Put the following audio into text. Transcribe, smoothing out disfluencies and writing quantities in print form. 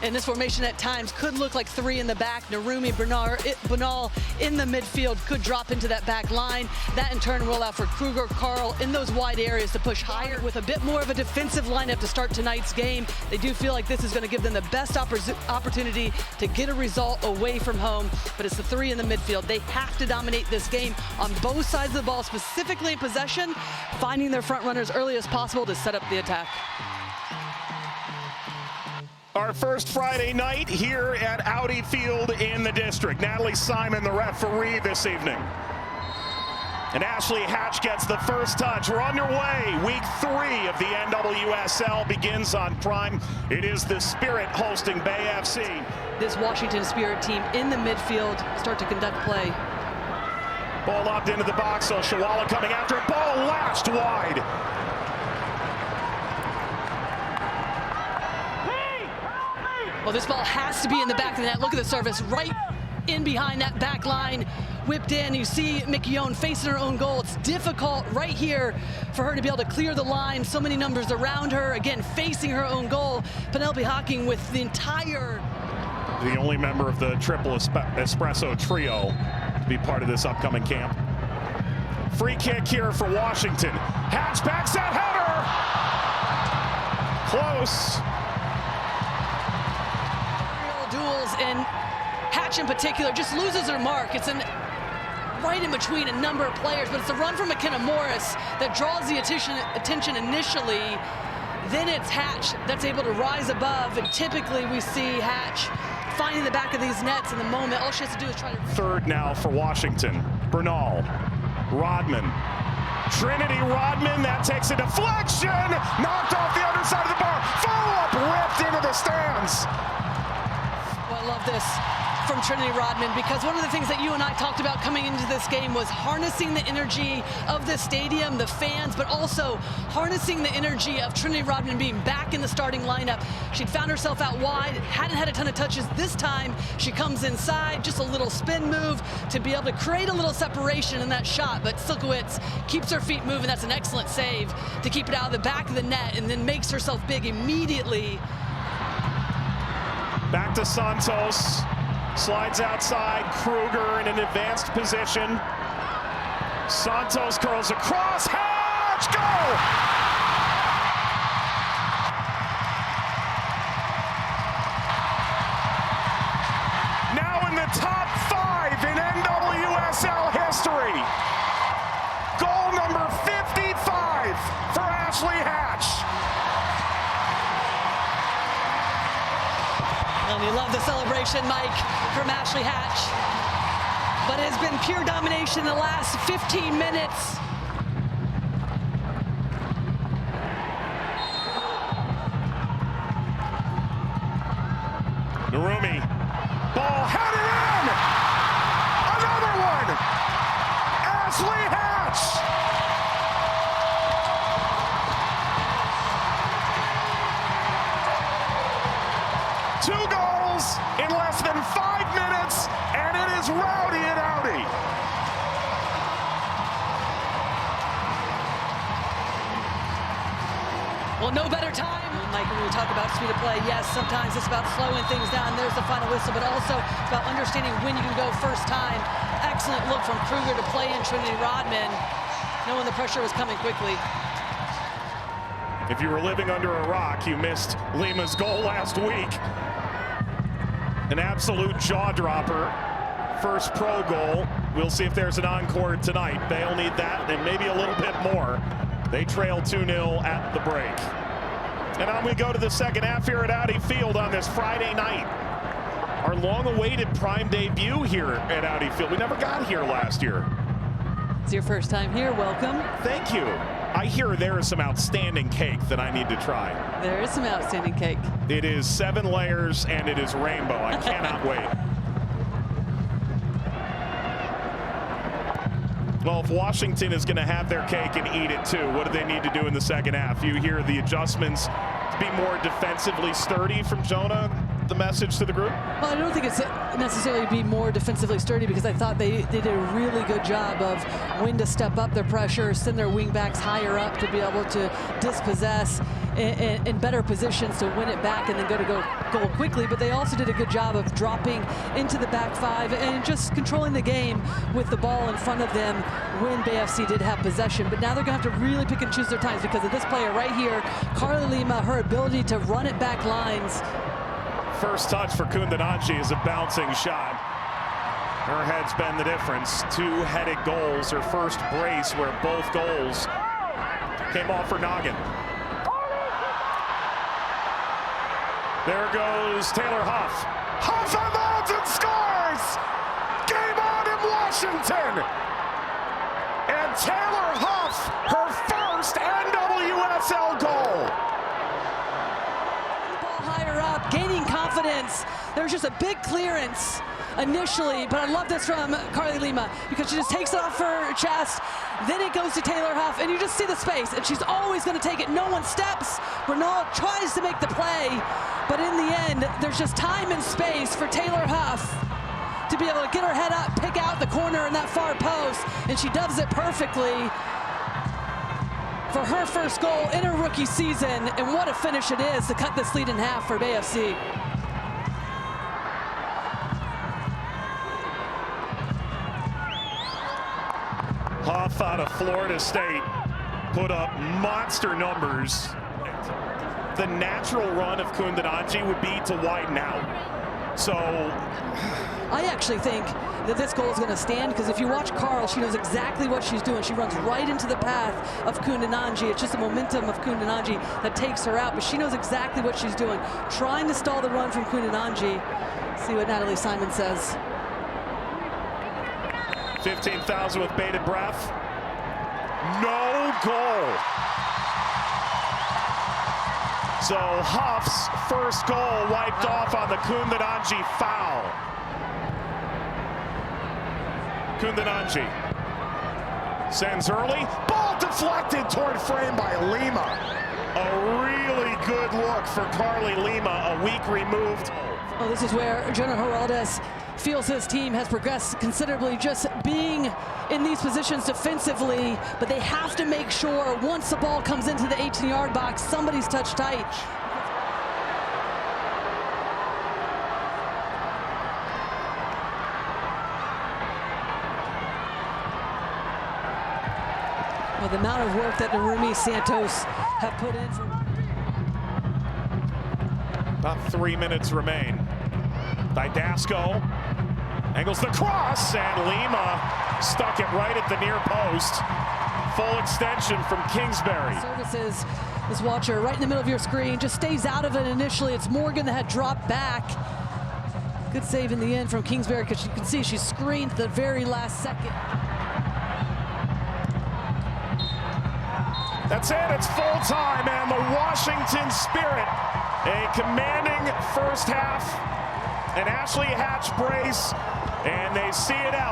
And this formation at times could look like three in the back. Narumi, Bernal in the midfield could drop into that back line. That in turn will allow for Kruger, Carl in those wide areas to push higher with a bit more of a defensive lineup to start tonight's game. They do feel like this is going to give them the best opportunity to get a result away from home, but it's the three in the midfield. They have to dominate this game on both sides of the ball, specifically in possession, finding their front runners early as possible to set up the attack. Our first Friday night here at Audi Field in the district. Natalie Simon, the referee this evening. And Ashley Hatch gets the first touch. We're on your way. Week 3 of the NWSL begins on Prime. It is the Spirit hosting Bay FC. This Washington Spirit team in the midfield start to conduct play. Ball lobbed into the box, so Shawala coming after it. Ball lashed wide. Well, this ball has to be in the back of the net. Look at the service right in behind that back line. Whipped in. You see Mikione facing her own goal. It's difficult right here for her to be able to clear the line. So many numbers around her. Again, facing her own goal. Penelope Hawking with the entire... The only member of the triple espresso trio to be part of this upcoming camp. Free kick here for Washington. Hatch backs that header. Close. Duels, and Hatch in particular just loses her mark. It's right in between a number of players, but it's a run from McKenna Morris that draws the attention initially. Then it's Hatch that's able to rise above, and typically we see Hatch finding the back of these nets in the moment. All she has to do is try to... Third now for Washington. Bernal, Rodman. Trinity Rodman, that takes a deflection, knocked off the underside of the bar. Follow-up ripped into the stands. Well, I love this from Trinity Rodman, because one of the things that you and I talked about coming into this game was harnessing the energy of the stadium, the fans, but also harnessing the energy of Trinity Rodman being back in the starting lineup. She'd found herself out wide, hadn't had a ton of touches. This time she comes inside, just a little spin move to be able to create a little separation in that shot, but Silkowitz keeps her feet moving. That's an excellent save to keep it out of the back of the net, and then makes herself big immediately. Back to Santos. Slides outside, Kruger in an advanced position. Santos curls across, Hatch, go! Now in the top 5 in NWSL history. Goal number 55 for Ashley Hatch. And you love the celebration, Mike, from Ashley Hatch. But it has been pure domination in the last 15 minutes. Narumi, ball headed in! Another one! Ashley Hatch! Two goals in less than 5 minutes, and it is rowdy at Audi. Well, no better time. Like when we talk about speed of play, yes, sometimes it's about slowing things down. There's the final whistle, but also it's about understanding when you can go first time. Excellent look from Kruger to play in Trinity Rodman, knowing the pressure was coming quickly. If you were living under a rock, you missed Lima's goal last week. An absolute jaw-dropper. First pro goal. We'll see if there's an encore tonight. They'll need that and maybe a little bit more. They trail 2-0 at the break. And on we go to the second half here at Audi Field on this Friday night. Our long-awaited Prime debut here at Audi Field. We never got here last year. It's your first time here. Welcome. Thank you. I hear there is some outstanding cake that I need to try. There is some outstanding cake. It is 7 layers and it is rainbow. I cannot wait. Well, if Washington is going to have their cake and eat it too, what do they need to do in the second half? You hear the adjustments to be more defensively sturdy from Jonah, the message to the group? Well, I don't think it's necessarily be more defensively sturdy, because I thought they did a really good job of when to step up their pressure, send their wing backs higher up to be able to dispossess. in better positions to win it back and then go goal quickly, but they also did a good job of dropping into the back five and just controlling the game with the ball in front of them when BFC did have possession. But now they're going to have to really pick and choose their times because of this player right here, Carly Lima, her ability to run it back lines. First touch for Kundananji is a bouncing shot. Her head's been the difference. Two-headed goals, her first brace where both goals came off her noggin. There goes Taylor Huff. Huff unloads and scores! Game on in Washington! And Taylor Huff, her first NWSL goal! The ball higher up, gaining confidence. There's just a big clearance initially, but I love this from Carly Lima because she just takes it off her chest, then it goes to Taylor Huff, and you just see the space, and she's always going to take it. No one steps. Renaud tries to make the play, but in the end, there's just time and space for Taylor Huff to be able to get her head up, pick out the corner in that far post, and she does it perfectly for her first goal in her rookie season, and what a finish it is to cut this lead in half for BFC. Huff out of Florida State put up monster numbers. The natural run of Kundananji would be to widen out. So I actually think that this goal is going to stand because if you watch Carl, she knows exactly what she's doing. She runs right into the path of Kundananji. It's just the momentum of Kundananji that takes her out, but she knows exactly what she's doing. Trying to stall the run from Kundananji. See what Natalie Simon says. 15,000 with bated breath. No goal. So Huff's first goal wiped off on the Kundananji foul. Kundananji sends early. Ball deflected toward frame by Lima. A really good look for Carly Lima, a week removed. Oh, this is where Jonah Heraldez feels his team has progressed considerably, just being in these positions defensively, but they have to make sure once the ball comes into the 18-yard box, somebody's touched tight. Well, the amount of work that Narumi Santos have put in for... About 3 minutes remain. Didasco angles the cross, and Lima stuck it right at the near post. Full extension from Kingsbury. Services, this watcher right in the middle of your screen, just stays out of it initially. It's Morgan that had dropped back. Good save in the end from Kingsbury because you can see she screened at the very last second. That's it, it's full time, and the Washington Spirit, a commanding first half, an Ashley Hatch brace, and they see it out.